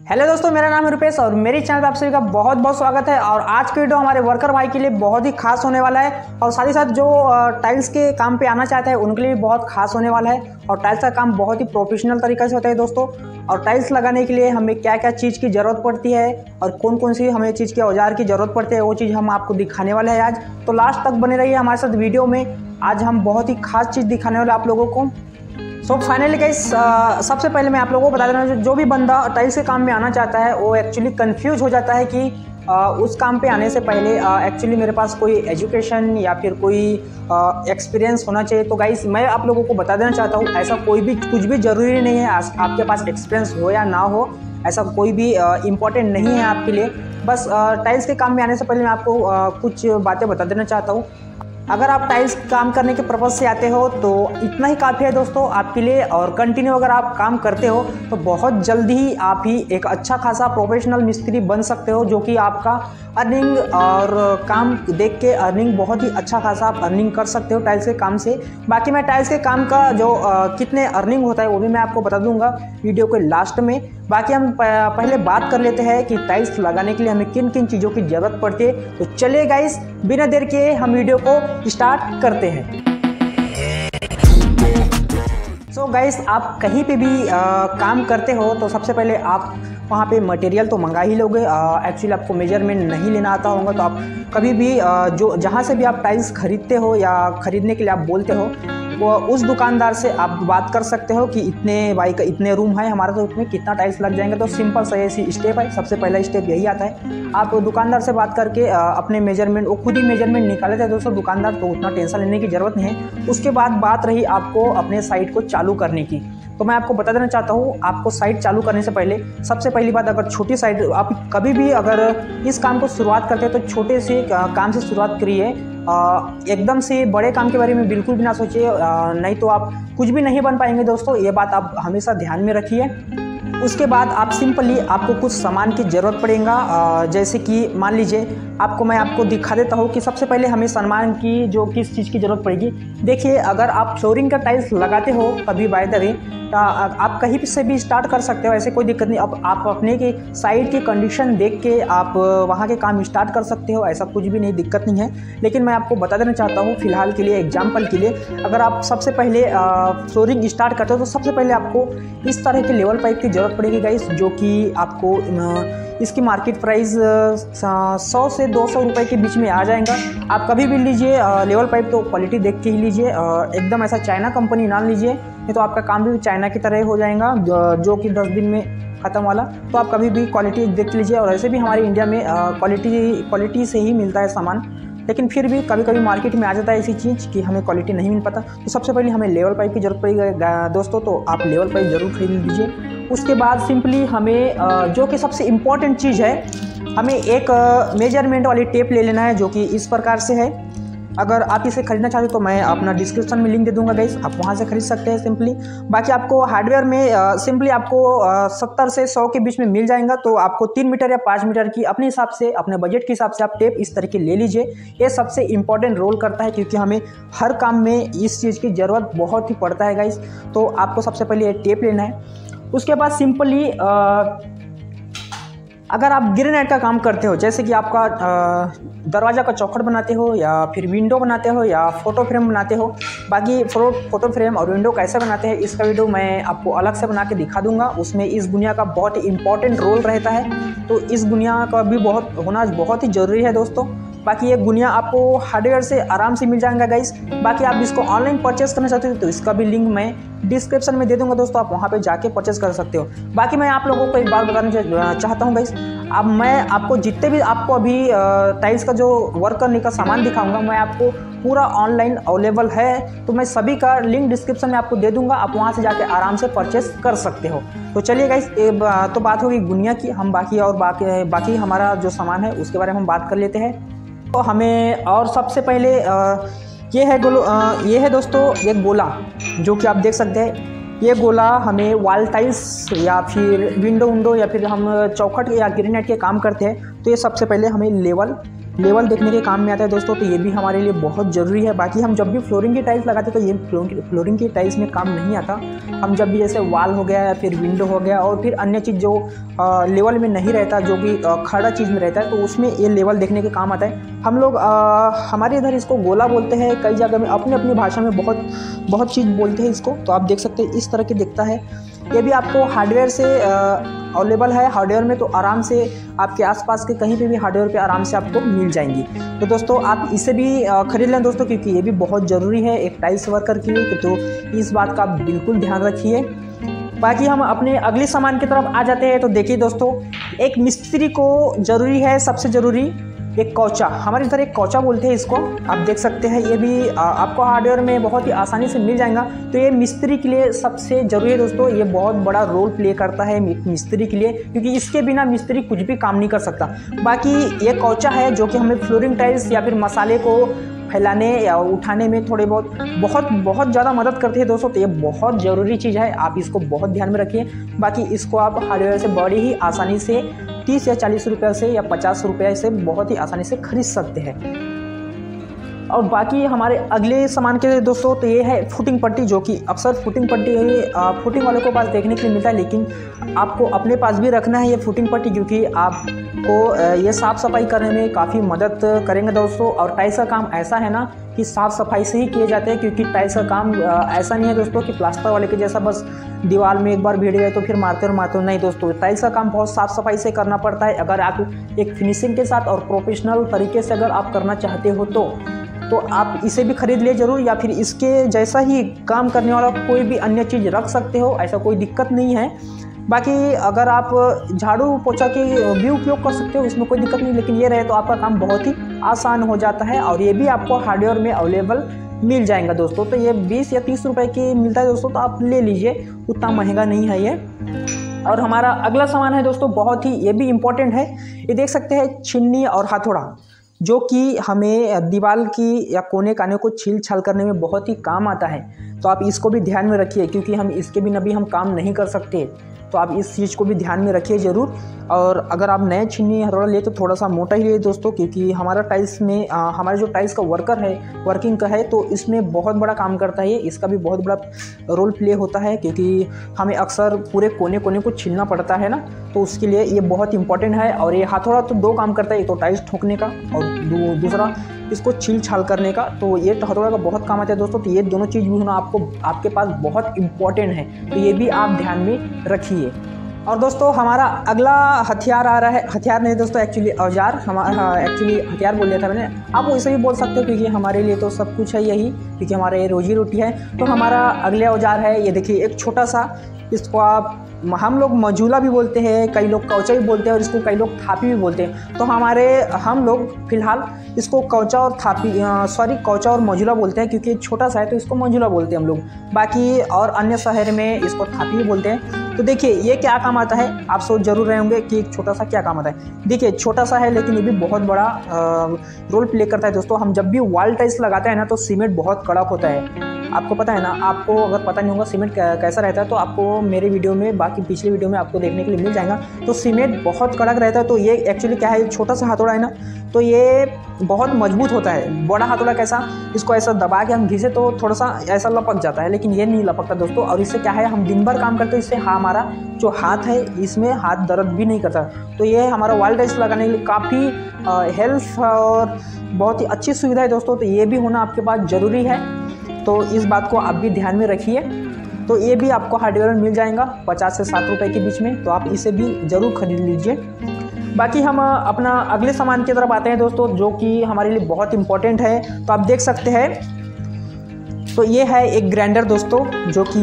Hello दोस्तों, मेरा नाम है रुपेश और मेरे चैनल पर आप सभी का बहुत बहुत स्वागत है। और आज की वीडियो हमारे वर्कर भाई के लिए बहुत ही खास होने वाला है और साथ ही साथ जो टाइल्स के काम पे आना चाहते हैं उनके लिए भी बहुत खास होने वाला है। और टाइल्स का काम बहुत ही प्रोफेशनल तरीके से होता है दोस्तों। और टाइल्स लगाने के लिए हमें क्या क्या चीज़ की ज़रूरत पड़ती है और कौन कौन सी हमें चीज़ के औजार की ज़रूरत पड़ती है, वो चीज़ हम आपको दिखाने वाले हैं आज। तो लास्ट तक बने रहिए हमारे साथ वीडियो में। आज हम बहुत ही खास चीज़ दिखाने वाले आप लोगों को। सो फाइनली गाइस, सबसे पहले मैं आप लोगों को बता देना, जो भी बंदा टाइल्स के काम में आना चाहता है वो एक्चुअली कंफ्यूज हो जाता है कि उस काम पे आने से पहले एक्चुअली मेरे पास कोई एजुकेशन या फिर कोई एक्सपीरियंस होना चाहिए। तो गाइस, मैं आप लोगों को बता देना चाहता हूँ, ऐसा कोई भी कुछ भी ज़रूरी नहीं है। आपके पास एक्सपीरियंस हो या ना हो, ऐसा कोई भी इम्पोर्टेंट नहीं है आपके लिए। बस टाइल्स के काम में आने से पहले मैं आपको कुछ बातें बता देना चाहता हूँ। अगर आप टाइल्स काम करने के पर्पज़ से आते हो तो इतना ही काफ़ी है दोस्तों आपके लिए। और कंटिन्यू अगर आप काम करते हो तो बहुत जल्दी ही आप ही एक अच्छा खासा प्रोफेशनल मिस्त्री बन सकते हो, जो कि आपका अर्निंग और काम देख के अर्निंग बहुत ही अच्छा खासा आप अर्निंग कर सकते हो टाइल्स के काम से। बाकी मैं टाइल्स के काम का जो कितने अर्निंग होता है वो भी मैं आपको बता दूंगा वीडियो के लास्ट में। बाकी हम पहले बात कर लेते हैं कि टाइल्स लगाने के लिए हमें किन किन चीज़ों की ज़रूरत पड़ती है। तो चलिए गाइस, बिना देर किए हम वीडियो को स्टार्ट करते हैं। सो गाइस, आप कहीं पे भी काम करते हो तो सबसे पहले आप वहाँ पे मटेरियल तो मंगा ही लोगे। एक्चुअली आपको मेजरमेंट नहीं लेना आता होगा तो आप कभी भी जो जहाँ से भी आप टाइल्स खरीदते हो या ख़रीदने के लिए आप बोलते हो, वो उस दुकानदार से आप बात कर सकते हो कि इतने बाई का इतने रूम है हमारा, तो उसमें कितना टाइल्स लग जाएंगे। तो सिंपल सा ऐसी स्टेप है, सबसे पहला स्टेप यही आता है। आप दुकानदार से बात करके अपने मेजरमेंट, वो खुद ही मेजरमेंट निकाले थे दोस्तों दुकानदार, तो उतना टेंशन लेने की ज़रूरत नहीं है। उसके बाद बात रही आपको अपने साइट को चालू करने की, तो मैं आपको बता देना चाहता हूँ, आपको साइट चालू करने से पहले सबसे पहली बात, अगर छोटी साइट आप कभी भी अगर इस काम को शुरुआत करते हैं तो छोटे से काम से शुरुआत करिए। एकदम से बड़े काम के बारे में बिल्कुल भी ना सोचिए, नहीं तो आप कुछ भी नहीं बन पाएंगे दोस्तों। ये बात आप हमेशा ध्यान में रखिए। उसके बाद आप सिंपली आपको कुछ सामान की ज़रूरत पड़ेगा, जैसे कि मान लीजिए मैं आपको दिखा देता हूँ कि सबसे पहले हमें सामान की जो किस चीज़ की ज़रूरत पड़ेगी। देखिए, अगर आप फ्लोरिंग का टाइल्स लगाते हो कभी बाय द वे, आप कहीं से भी स्टार्ट कर सकते हो, ऐसे कोई दिक्कत नहीं। अब आप अपने की साइड की कंडीशन देख के आप वहाँ के काम स्टार्ट कर सकते हो, ऐसा कुछ भी नहीं, दिक्कत नहीं है। लेकिन मैं आपको बता देना चाहता हूँ फिलहाल के लिए, एग्जांपल के लिए, अगर आप सबसे पहले फ्लोरिंग स्टार्ट करते हो तो सबसे पहले आपको इस तरह के लेवल पाइप की ज़रूरत पड़ेगी गाइस, जो कि आपको इसकी मार्केट प्राइस 100 से 200 रुपये के बीच में आ जाएगा। आप कभी भी लीजिए लेवल पाइप तो क्वालिटी देख के ही लीजिए, एकदम ऐसा चाइना कंपनी ना लीजिए, नहीं तो आपका काम भी चाइना की तरह हो जाएगा, जो कि 10 दिन में ख़त्म वाला। तो आप कभी भी क्वालिटी देख लीजिए। और ऐसे भी हमारे इंडिया में क्वालिटी से ही मिलता है सामान, लेकिन फिर भी कभी कभी मार्केट में आ जाता है ऐसी चीज़ कि हमें क्वालिटी नहीं मिल पाता। तो सबसे पहले हमें लेवल पाइप की ज़रूरत पड़ेगी दोस्तों, तो आप लेवल पाइप ज़रूर खरीद लीजिए। उसके बाद सिंपली हमें जो कि सबसे इम्पॉर्टेंट चीज़ है, हमें एक मेजरमेंट वाली टेप ले लेना है, जो कि इस प्रकार से है। अगर आप इसे खरीदना चाहते हो तो मैं अपना डिस्क्रिप्शन में लिंक दे दूंगा गाइस, आप वहाँ से खरीद सकते हैं सिंपली। बाकी आपको हार्डवेयर में सिंपली आपको 70 से 100 के बीच में मिल जाएगा। तो आपको 3 मीटर या 5 मीटर की अपने हिसाब से, अपने बजट के हिसाब से आप टेप इस तरह की ले लीजिए। ये सबसे इम्पॉर्टेंट रोल करता है, क्योंकि हमें हर काम में इस चीज़ की ज़रूरत बहुत ही पड़ता है गाइस। तो आपको सबसे पहले ये टेप लेना है। उसके बाद सिंपली अगर आप ग्रेनाइट का काम करते हो, जैसे कि आपका दरवाज़ा का चौखट बनाते हो या फिर विंडो बनाते हो या फोटो फ्रेम बनाते हो, बाकी फोटो फ्रेम और विंडो कैसे बनाते हैं इसका वीडियो मैं आपको अलग से बना के दिखा दूंगा। उसमें इस गुनिया का बहुत ही इंपॉर्टेंट रोल रहता है, तो इस गुनिया का भी होना बहुत ही ज़रूरी है दोस्तों। बाकी ये गुनिया आपको हार्डवेयर से आराम से मिल जाएगा गाइस। बाकी आप इसको ऑनलाइन परचेस करना चाहते हो तो इसका भी लिंक मैं डिस्क्रिप्शन में दे दूंगा दोस्तों, आप वहाँ पे जाके परचेस कर सकते हो। बाकी मैं आप लोगों को एक बार बताना चाहता हूँ गाइस, अब मैं आपको जितने भी आपको अभी टाइल्स का जो वर्क करने का सामान दिखाऊंगा, मैं आपको पूरा ऑनलाइन अवेलेबल है, तो मैं सभी का लिंक डिस्क्रिप्शन में आपको दे दूंगा, आप वहाँ से जाके आराम से परचेस कर सकते हो। तो चलिए गाइस, तो बात होगी गुनिया की, हम बाकी हमारा जो सामान है उसके बारे में हम बात कर लेते हैं। तो हमें और सबसे पहले ये है दोस्तों एक गोला, जो कि आप देख सकते हैं। ये गोला हमें वॉल टाइल्स या फिर विंडो या फिर हम चौखट या ग्रेनाइट के काम करते हैं, तो ये सबसे पहले हमें लेवल लेवल देखने के काम में आता है दोस्तों, तो ये भी हमारे लिए बहुत ज़रूरी है। बाकी हम जब भी फ्लोरिंग की टाइल्स लगाते हैं तो ये फ्लोरिंग की टाइल्स में काम नहीं आता। हम जब भी जैसे वॉल हो गया या फिर विंडो हो गया और फिर अन्य चीज़ जो लेवल में नहीं रहता, जो कि खड़ा चीज़ में रहता है, तो उसमें ये लेवल देखने के काम आता है। हम लोग हमारे इधर इसको गोला बोलते हैं, कई जगह में अपनी अपनी भाषा में बहुत चीज़ बोलते हैं इसको। तो आप देख सकते हैं इस तरह के दिखता है। ये भी आपको हार्डवेयर से अवेलेबल है। हार्डवेयर में तो आराम से आपके आसपास के कहीं पे भी हार्डवेयर पे आराम से आपको मिल जाएंगी। तो दोस्तों आप इसे भी खरीद लें दोस्तों, क्योंकि ये भी बहुत ज़रूरी है एक टाइल्स वर्कर के लिए। तो इस बात का आप बिल्कुल ध्यान रखिए। बाकी हम अपने अगले सामान की तरफ आ जाते हैं। तो देखिए दोस्तों, एक मिस्त्री को ज़रूरी है, सबसे ज़रूरी एक कौचा। हमारे इधर एक कौचा बोलते हैं इसको। आप देख सकते हैं ये भी आपको हार्डवेयर में बहुत ही आसानी से मिल जाएगा। तो ये मिस्त्री के लिए सबसे ज़रूरी है दोस्तों। ये बहुत बड़ा रोल प्ले करता है मिस्त्री के लिए, क्योंकि इसके बिना मिस्त्री कुछ भी काम नहीं कर सकता। बाकी ये कौचा है जो कि हमें फ्लोरिंग टाइल्स या फिर मसाले को फैलाने या उठाने में थोड़े बहुत ज़्यादा मदद करती है दोस्तों। तो ये बहुत ज़रूरी चीज़ है, आप इसको बहुत ध्यान में रखिए। बाकी इसको आप हार्डवेयर से बड़ी ही आसानी से 30 या 40 रुपये से या 50 रुपये से बहुत ही आसानी से खरीद सकते हैं। और बाकी हमारे अगले सामान के दोस्तों, तो ये है फुटिंग पट्टी, जो कि अक्सर फुटिंग पट्टी फुटिंग वालों के पास देखने के लिए मिलता है, लेकिन आपको अपने पास भी रखना है ये फुटिंग पट्टी, क्योंकि आपको ये साफ़ सफाई करने में काफ़ी मदद करेंगे दोस्तों। और टाइल्स का काम ऐसा है ना कि साफ़ सफाई से ही किए जाते हैं, क्योंकि टाइल्स का काम ऐसा नहीं है दोस्तों कि प्लास्टर वाले के जैसा बस दीवार में एक बार भिड़ गए तो फिर मारते नहीं दोस्तों। टाइल्स का काम बहुत साफ़ सफाई से करना पड़ता है। अगर आप एक फिनिशिंग के साथ और प्रोफेशनल तरीके से अगर आप करना चाहते हो तो आप इसे भी खरीद लिए ज़रूर, या फिर इसके जैसा ही काम करने वाला कोई भी अन्य चीज़ रख सकते हो, ऐसा कोई दिक्कत नहीं है। बाकी अगर आप झाड़ू पोछा के भी उपयोग कर सकते हो, इसमें कोई दिक्कत नहीं, लेकिन ये रहे तो आपका काम बहुत ही आसान हो जाता है। और ये भी आपको हार्डवेयर में अवेलेबल मिल जाएगा दोस्तों। तो ये 20 या 30 रुपए की मिलता है दोस्तों, तो आप ले लीजिए, उतना महंगा नहीं है ये। और हमारा अगला सामान है दोस्तों, बहुत ही ये भी इम्पोर्टेंट है। ये देख सकते हैं छीलनी और हथौड़ा, जो कि हमें दीवार की या कोने काने को छील छाल करने में बहुत ही काम आता है। तो आप इसको भी ध्यान में रखिए, क्योंकि हम इसके बिना भी हम काम नहीं कर सकते। तो आप इस चीज़ को भी ध्यान में रखिए ज़रूर। और अगर आप नए छीलनी हथौड़ा लिए तो थोड़ा सा मोटा ही लिए दोस्तों, क्योंकि हमारा टाइल्स में हमारे जो टाइल्स का वर्किंग का है, तो इसमें बहुत बड़ा काम करता है। इसका भी बहुत बड़ा रोल प्ले होता है, क्योंकि हमें अक्सर पूरे कोने कोने को छीलना पड़ता है ना, तो उसके लिए ये बहुत इंपॉर्टेंट है। और ये हथौड़ा तो 2 काम करता है, एक तो टाइल्स ठोकने का और दूसरा इसको छील छाल करने का। तो ये हथौड़ा का बहुत काम आता है दोस्तों। तो ये दोनों चीज़ भी होना आपके पास बहुत इम्पॉर्टेंट है, तो ये भी आप ध्यान में रखिए। और दोस्तों हमारा अगला हथियार आ रहा है, हथियार नहीं दोस्तों, एक्चुअली औजार। एक्चुअली हथियार बोल दिया था मैंने, आप इसे भी बोल सकते हो, क्योंकि हमारे लिए तो सब कुछ है यही, क्योंकि हमारे ये रोजी रोटी है। तो हमारा अगले औजार है, ये देखिए एक छोटा सा, इसको हम लोग मजूला भी बोलते हैं, कई लोग कौचा भी बोलते हैं, और इसको कई लोग थापी भी बोलते हैं। तो हम लोग फिलहाल इसको कौचा और मजूला बोलते हैं, क्योंकि छोटा सा है तो इसको मजूला बोलते हैं हम लोग। बाकी और अन्य शहर में इसको थापी भी बोलते हैं। तो देखिए ये क्या काम आता है, आप सोच जरूर रहे होंगे कि छोटा सा क्या काम आता है। देखिए छोटा सा है, लेकिन ये भी बहुत बड़ा रोल प्ले करता है दोस्तों। हम जब भी वॉल टाइल्स लगाते हैं ना, तो सीमेंट बहुत कड़क होता है, आपको पता है ना। आपको अगर पता नहीं होगा सीमेंट कैसा रहता है, तो आपको मेरे वीडियो में, बाकी पिछले वीडियो में आपको देखने के लिए मिल जाएगा। तो सीमेंट बहुत कड़क रहता है। तो ये एक्चुअली क्या है, छोटा सा हथौड़ा है ना, तो ये बहुत मजबूत होता है। बड़ा हथौड़ा कैसा, इसको ऐसा दबा के हम घिसे तो थोड़ा सा ऐसा लपक जाता है, लेकिन ये नहीं लपकता दोस्तों। और इससे क्या है, हम दिन भर काम करते हैं, इससे हमारा जो हाथ है इसमें हाथ दर्द भी नहीं करता। तो ये हमारा वॉल टाइल्स लगाने के लिए काफ़ी हेल्प और बहुत ही अच्छी सुविधा है दोस्तों। तो ये भी होना आपके पास ज़रूरी है, तो इस बात को आप भी ध्यान में रखिए। तो ये भी आपको हार्डवेयर में मिल जाएगा 50 से 60 रुपए के बीच में, तो आप इसे भी ज़रूर खरीद लीजिए। बाकी हम अपना अगले सामान की तरफ आते हैं दोस्तों, जो कि हमारे लिए बहुत इंपॉर्टेंट है। तो आप देख सकते हैं, तो ये है एक ग्राइंडर दोस्तों, जो कि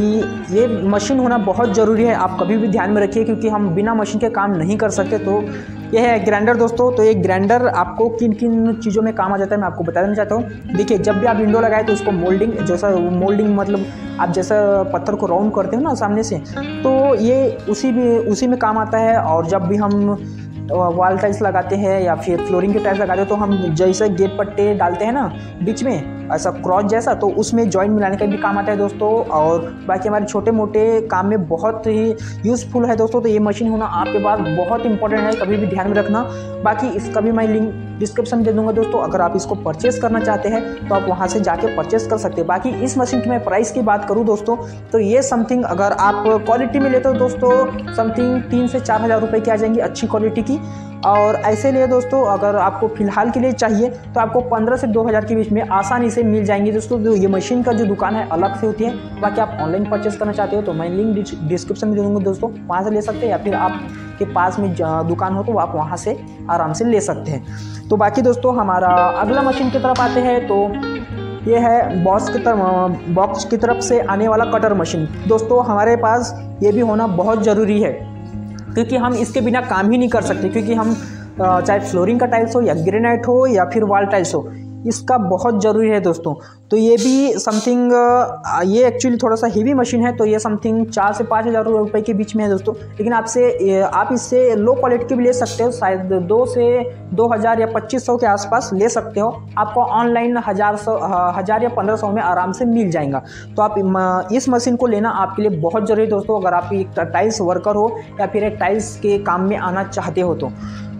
ये मशीन होना बहुत ज़रूरी है, आप कभी भी ध्यान में रखिए, क्योंकि हम बिना मशीन के काम नहीं कर सकते। तो ये है ग्राइंडर दोस्तों। तो ये ग्राइंडर आपको किन किन चीज़ों में काम आ जाता है मैं आपको बता देना चाहता हूँ। देखिए जब भी आप विंडो लगाए तो उसको मोल्डिंग मतलब आप जैसा पत्थर को राउंड करते हो ना सामने से, तो ये उसी में काम आता है। और जब भी हम वॉल टाइल्स लगाते हैं या फिर फ्लोरिंग के टाइल्स लगाते हैं, तो हम जैसे गेट पट्टे डालते हैं ना बीच में, ऐसा क्रॉस जैसा, तो उसमें जॉइंट मिलाने का भी काम आता है दोस्तों। और बाकी हमारे छोटे मोटे काम में बहुत ही यूज़फुल है दोस्तों। तो ये मशीन होना आपके पास बहुत इंपॉर्टेंट है, कभी भी ध्यान में रखना। बाकी इसका भी मैं लिंक डिस्क्रिप्शन में दे दूंगा दोस्तों। अगर आप इसको परचेस करना चाहते हैं तो आप वहाँ से जाके परचेस कर सकते हैं। बाकी इस मशीन की मैं प्राइस की बात करूँ दोस्तों, तो ये समथिंग अगर आप क्वालिटी में लेते हो दोस्तों समथिंग 3 से 4 हज़ार रुपये की आ जाएंगी अच्छी क्वालिटी की। और ऐसे लिए दोस्तों अगर आपको फ़िलहाल के लिए चाहिए तो आपको 15 से 2 हज़ार के बीच में आसानी से मिल जाएंगी दोस्तों। जो ये मशीन का जो दुकान है अलग से होती है। बाकी आप ऑनलाइन परचेस करना चाहते हो तो मैं लिंक डिस्क्रिप्शन में दे दूँगा दोस्तों, वहाँ से ले सकते हैं, या फिर आपके पास में दुकान हो तो आप वहाँ से आराम से ले सकते हैं। तो बाकी दोस्तों हमारा अगला मशीन की तरफ आते हैं, तो ये है बॉक्स की तरफ से आने वाला कटर मशीन। दोस्तों हमारे पास ये भी होना बहुत ज़रूरी है, क्योंकि हम इसके बिना काम ही नहीं कर सकते। क्योंकि हम चाहे फ्लोरिंग का टाइल्स हो या ग्रेनाइट हो या फिर वॉल टाइल्स हो, इसका बहुत ज़रूरी है दोस्तों। तो ये भी समथिंग ये एक्चुअली थोड़ा सा हेवी मशीन है, तो ये समथिंग 4 से 5 हज़ार रुपये के बीच में है दोस्तों। लेकिन आप इससे लो क्वालिटी की भी ले सकते हो, शायद 2 से 2000 या 2500 के आसपास ले सकते हो। आपको ऑनलाइन 1000 या 1500 में आराम से मिल जाएगा। तो आप इस मशीन को लेना आपके लिए बहुत ज़रूरी है दोस्तों, अगर आप एक टाइल्स वर्कर हो या फिर एक टाइल्स के काम में आना चाहते हो तो।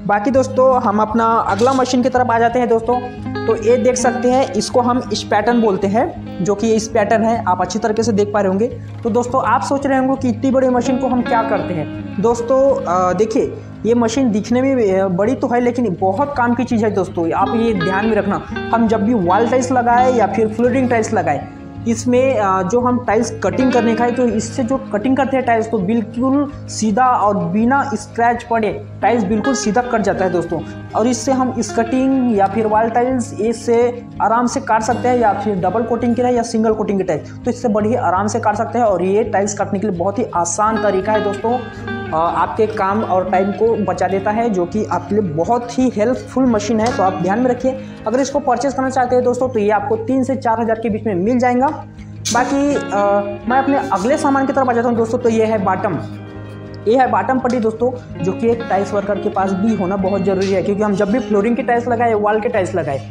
बाकी दोस्तों हम अपना अगला मशीन की तरफ आ जाते हैं दोस्तों। तो ये देख सकते हैं, इसको हम स्पैटन बोलते हैं, जो कि ये स्पैटन है, आप अच्छी तरीके से देख पा रहे होंगे। तो दोस्तों आप सोच रहे होंगे कि इतनी बड़ी मशीन को हम क्या करते हैं। दोस्तों देखिए, ये मशीन दिखने में बड़ी तो है लेकिन बहुत काम की चीज़ है दोस्तों। आप ये ध्यान में रखना, हम जब भी वॉल टाइल्स लगाए या फिर फ्लोरिंग टाइल्स लगाए, इसमें जो हम टाइल्स कटिंग करने का है, तो इससे जो कटिंग करते हैं टाइल्स, तो बिल्कुल सीधा और बिना स्क्रैच पड़े टाइल्स बिल्कुल सीधा कट जाता है दोस्तों। और इससे हम इस कटिंग या फिर वॉल टाइल्स इससे आराम से काट सकते हैं, या फिर डबल कोटिंग के लिए या सिंगल कोटिंग के टाइल्स, तो इससे बड़ी आराम से काट सकते हैं। और ये टाइल्स काटने के लिए बहुत ही आसान तरीका है दोस्तों, आपके काम और टाइम को बचा देता है, जो कि आपके लिए बहुत ही हेल्पफुल मशीन है। तो आप ध्यान में रखिए, अगर इसको परचेस करना चाहते हैं दोस्तों तो ये आपको 3 से 4 हज़ार के बीच में मिल जाएगा। बाकी मैं अपने अगले सामान की तरफ आ जाता हूँ दोस्तों। तो ये है बाटम पट्टी दोस्तों, जो कि एक टाइल्स वर्कर के पास भी होना बहुत ज़रूरी है। क्योंकि हम जब भी फ्लोरिंग की टाइल्स लगाए, वॉल के टाइल्स लगाए,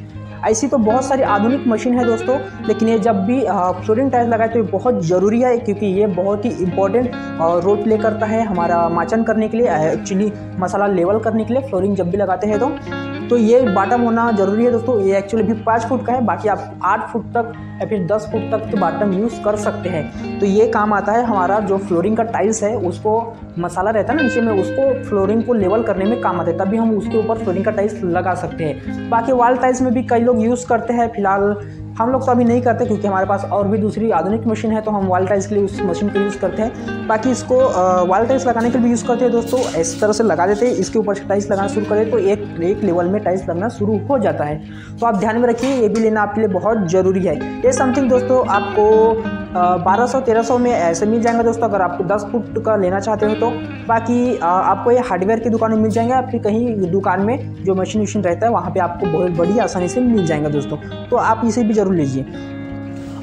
ऐसी तो बहुत सारी आधुनिक मशीन है दोस्तों, लेकिन ये जब भी फ्लोरिंग टाइल्स लगाए तो ये बहुत ज़रूरी है। क्योंकि ये बहुत ही इंपॉर्टेंट रोल प्ले करता है हमारा माचन करने के लिए, एक्चुअली मसाला लेवल करने के लिए फ्लोरिंग जब भी लगाते हैं तो ये बाटम होना ज़रूरी है दोस्तों। ये एक्चुअली भी 5 फुट का है, बाकी आप 8 फुट तक या फिर 10 फुट तक तो बाटम यूज़ कर सकते हैं। तो ये काम आता है हमारा जो फ्लोरिंग का टाइल्स है, उसको मसाला रहता है ना नीचे में, उसको फ्लोरिंग को लेवल करने में काम आता है, तभी हम उसके ऊपर फ्लोरिंग का टाइल्स लगा सकते हैं। बाकी वॉल टाइल्स में भी कई लोग यूज़ करते हैं, फिलहाल हम लोग तो अभी नहीं करते क्योंकि हमारे पास और भी दूसरी आधुनिक मशीन है, तो हम वॉल टाइल्स के लिए उस मशीन को यूज़ करते हैं। बाकी इसको वॉल टाइल्स लगाने के लिए भी यूज़ करते हैं दोस्तों। इस तरह से लगा देते हैं, इसके ऊपर टाइल्स लगाना शुरू करें तो एक लेवल में टाइल्स लगना शुरू हो जाता है। तो आप ध्यान में रखिए, ये भी लेना आपके लिए बहुत ज़रूरी है। ये समथिंग दोस्तों आपको 1200-1300 में ऐसे मिल जाएगा दोस्तों, अगर आपको 10 फुट का लेना चाहते हो तो। बाकी आपको ये हार्डवेयर की दुकान में मिल जाएंगे, या फिर कहीं दुकान में जो मशीन रहता है वहाँ पे आपको बहुत बड़ी आसानी से मिल जाएगा दोस्तों। तो आप इसे भी ज़रूर लीजिए।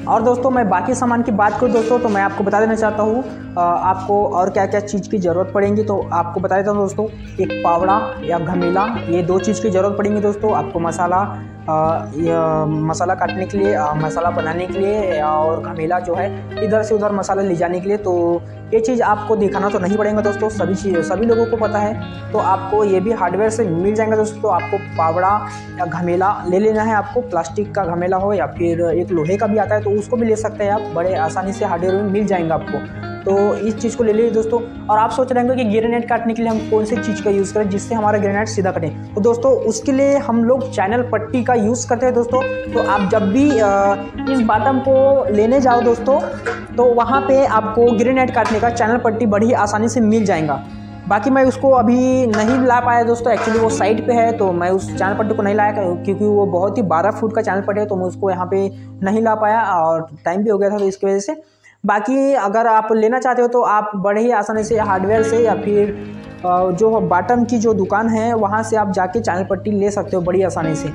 और दोस्तों मैं बाकी सामान की बात करूँ दोस्तों, तो मैं आपको बता देना चाहता हूँ आपको और क्या क्या चीज़ की ज़रूरत पड़ेगी। तो आपको बता देता हूँ दोस्तों, एक पावड़ा या घमेला, ये 2 चीज़ की ज़रूरत पड़ेगी दोस्तों। आपको मसाला काटने के लिए, मसाला बनाने के लिए, और घमेला जो है इधर से उधर मसाला ले जाने के लिए। तो ये चीज़ आपको दिखाना तो नहीं पड़ेगा दोस्तों, सभी लोगों को पता है। तो आपको ये भी हार्डवेयर से मिल जाएगा दोस्तों। तो आपको पावड़ा या घमेला ले लेना है, आपको प्लास्टिक का घमेला हो या फिर एक लोहे का भी आता है तो उसको भी ले सकते हैं आप, बड़े आसानी से हार्डवेयर में मिल जाएगा आपको। तो इस चीज़ को ले लीजिए दोस्तों। और आप सोच रहे होंगे कि ग्रेनाइट काटने के लिए हम कौन सी चीज़ का यूज़ करें जिससे हमारा ग्रेनाइट सीधा कटे। तो दोस्तों उसके लिए हम लोग चैनल पट्टी का यूज़ करते हैं दोस्तों। तो आप जब भी इस बाटम को लेने जाओ दोस्तों, तो वहाँ पे आपको ग्रेनाइट काटने का चैनल पट्टी बड़ी आसानी से मिल जाएगा। बाकी मैं उसको अभी नहीं ला पाया दोस्तों, एक्चुअली वो साइड पे है, तो मैं उस चैनल पट्टी को नहीं लाया क्योंकि वो बहुत ही 12 फुट का चैनल पट्टी है, तो मैं उसको यहाँ पे नहीं ला पाया और टाइम भी हो गया था, तो इसकी वजह से। बाकी अगर आप लेना चाहते हो तो आप बड़े ही आसानी से हार्डवेयर से या फिर जो बाटम की जो दुकान है वहाँ से आप जाके चैनल पट्टी ले सकते हो बड़ी आसानी से।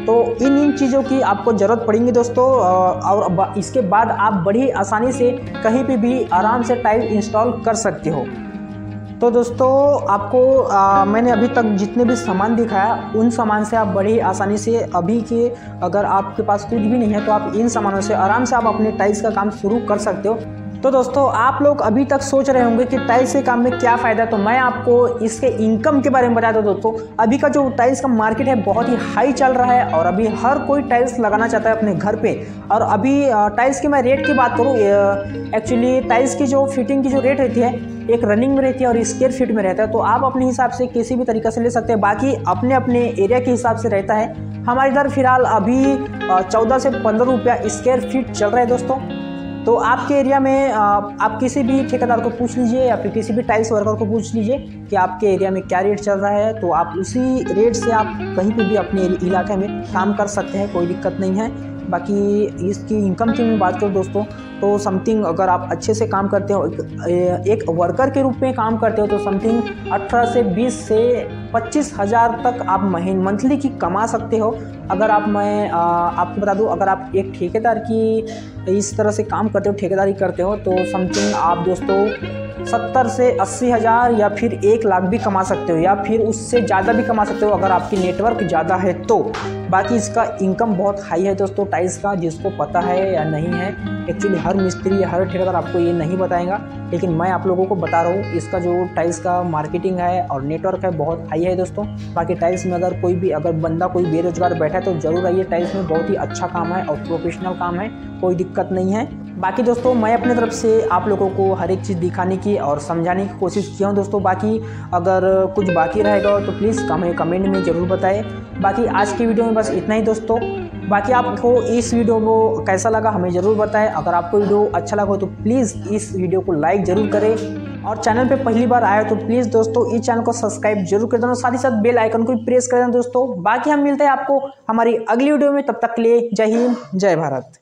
तो इन चीज़ों की आपको ज़रूरत पड़ेगी दोस्तों। और इसके बाद आप बड़ी आसानी से कहीं पे भी आराम से टाइल इंस्टॉल कर सकते हो। तो दोस्तों आपको मैंने अभी तक जितने भी सामान दिखाया उन सामान से आप बड़ी आसानी से अभी के, अगर आपके पास कुछ भी नहीं है तो आप इन सामानों से आराम से आप अपने टाइल्स का काम शुरू कर सकते हो। तो दोस्तों आप लोग अभी तक सोच रहे होंगे कि टाइल्स के काम में क्या फ़ायदा है, तो मैं आपको इसके इनकम के बारे में बता दूं। दोस्तों अभी का जो टाइल्स का मार्केट है बहुत ही हाई चल रहा है और अभी हर कोई टाइल्स लगाना चाहता है अपने घर पे। और अभी टाइल्स की मैं रेट की बात करूँ, एक्चुअली टाइल्स की जो फिटिंग की जो रेट रहती है एक रनिंग में रहती है और स्क्वायर फीट में रहता है, तो आप अपने हिसाब से किसी भी तरीके से ले सकते हैं। बाकी अपने अपने एरिया के हिसाब से रहता है। हमारे इधर फिलहाल अभी 14 से 15 रुपया स्क्वायर फीट चल रहा है दोस्तों। तो आपके एरिया में आप किसी भी ठेकेदार को पूछ लीजिए या फिर किसी भी टाइल्स वर्कर को पूछ लीजिए कि आपके एरिया में क्या रेट चल रहा है, तो आप उसी रेट से आप कहीं पे भी अपने इलाके में काम कर सकते हैं, कोई दिक्कत नहीं है। बाकी इसकी इनकम की मैं बात करूँ दोस्तों, तो समथिंग अगर आप अच्छे से काम करते हो, एक वर्कर के रूप में काम करते हो, तो समथिंग 18 से 20 से 25 हज़ार तक आप मंथली की कमा सकते हो। अगर मैं आपको बता दूं, अगर आप एक ठेकेदार की इस तरह से काम करते हो, ठेकेदारी करते हो, तो समथिंग आप दोस्तों 70 से 80 हज़ार या फिर 1 लाख भी कमा सकते हो या फिर उससे ज़्यादा भी कमा सकते हो अगर आपकी नेटवर्क ज़्यादा है तो। बाकी इसका इनकम बहुत हाई है दोस्तों टाइल्स का, जिसको पता है या नहीं है। एक्चुअली हर मिस्त्री या हर ठेकेदार आपको ये नहीं बताएगा, लेकिन मैं आप लोगों को बता रहा हूँ। इसका जो टाइल्स का मार्केटिंग है और नेटवर्क है बहुत हाई है दोस्तों। बाकी टाइल्स में अगर बंदा कोई बेरोजगार बैठा है तो ज़रूर आइए, टाइल्स में बहुत ही अच्छा काम है और प्रोफेशनल काम है, कोई दिक्कत नहीं है। बाकी दोस्तों मैं अपने तरफ से आप लोगों को हर एक चीज़ दिखाने की और समझाने की कोशिश किया हूँ दोस्तों। बाकी अगर कुछ बाकी रहेगा तो प्लीज़ हमें कमेंट में ज़रूर बताएं। बाकी आज की वीडियो में बस इतना ही दोस्तों। बाकी आपको इस वीडियो को कैसा लगा हमें ज़रूर बताएं। अगर आपको वीडियो अच्छा लगा हो तो प्लीज़ इस वीडियो को लाइक ज़रूर करें और चैनल पे पहली बार आए हो तो प्लीज़ दोस्तों इस चैनल को सब्सक्राइब जरूर कर देना, साथ ही साथ बेल आइकन को भी प्रेस कर देना दोस्तों। बाकी हम मिलते हैं आपको हमारी अगली वीडियो में, तब तक के लिए जय हिंद जय भारत।